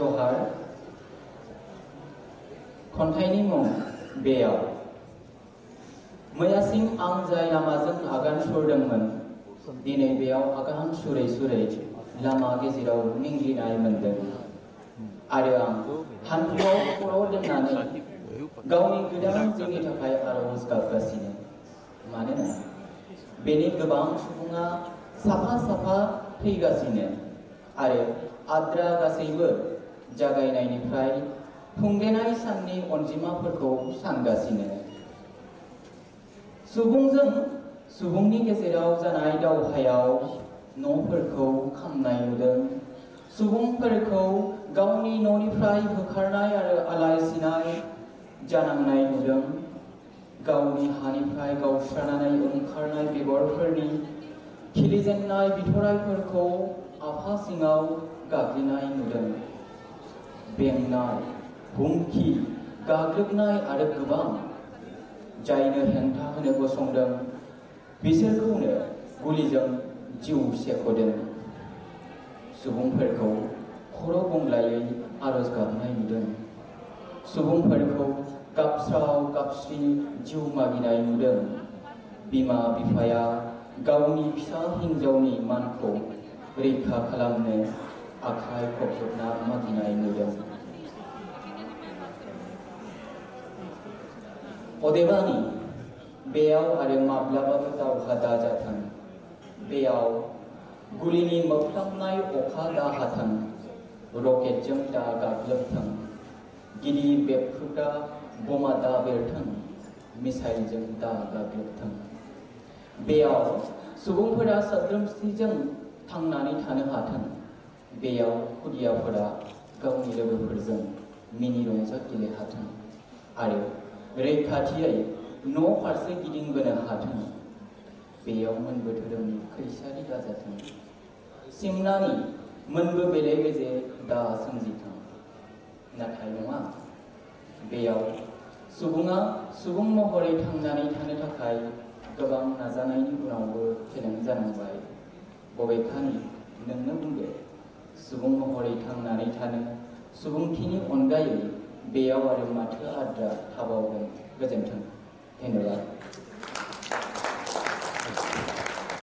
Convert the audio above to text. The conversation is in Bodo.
जहार खन्थाइनि मुं बेयाव मैयासिम आं जाय लामाजों आगान सुरदोंमोन दिनै बेयाव आगान सुरै सुरै लामा गेजेराव मिंग्लिनाय मोनदों आरो आं हान्थुआव खर' दोननानै गावनि गोदान जिउनि थाखाय आरज गाबगासिनो मानोना बेनि गोबां सुबुङा साफा साफा थैगासिनो आरो आद्रा गासैबो जागायनायनिफ्राय खुंदेनाय साननि अनजिमाफोरखौ सानगासिनो सुबुंजों सुबुंनि गेजेराव जानाय दावहायाव न'फोरखौ खामनाय नुदों सुबुंफोरखौ गावनि न'निफ्राय होखारनाय आरो आलाय सिलाय जानांनाय नुदों गावनि हानिफ्राय गावस्रानानै ओंखारनाय बेगरफोरनि खिलिजेननाय बिथराइफोरखौ आफा सिङाव गाग्लिनाय नुदों बेंनाय हुमखि गाग्लोबनाय आरो गोबां जायनो हेंथा होनो गसंदों बिसोरखौनो गुलिजों जिउ सेख'दों सुबुंफोरखौ खर' गंग्लायै आरज गाबनाय नुदों सुबुंफोरखौ गाबस्राव गाबस्रि जिउ मागिनाय नुदों बिमा बिफाया गावनि फिसा हिन्जावनि मानखौ रैखा खालामनो आखाइ खबजबना मागिनाय नुदों अदेबानि बेयाव आरो माब्लाबाबो दावहा दाजाथों बेयाव गुलिनि मोफ्लामनाय अखा दा हाथों रकेटजों दा गाग्लोबथों गिदिर बेरफ्रुग्रा बमा दा बेरथों मिसाइलजों दा गाग्लोबथों बेयाव सुबुंफोरा सोद्रोमथिजों थांनानै थानो हाथों बेयाव खुदियाफोरा गावनि लोगोफोरजों मिनि रंजा गेलेहाथों आरो रैखाथियै न' फारसे गिदिंबोनो हाथों बेयाव मोनबो धोरोमनि खैसारि दाजाथों सिमनानि मोनबो बेले बेजे दा सोमजिथों नाथाय नङा बेयाव सुबुङा सुबुं महरै थांनानै थानो थाखाय गोबां नाजानायनि उनावबो फेलें जानांबाय बबेखानि नोंनो बुंदो सुबुं महरै थांनानै थानो सुबुंथिनि अनगायै बेयाव आरो माथो आद्रा थाबावगोन गोजोन्थों धन्यबाद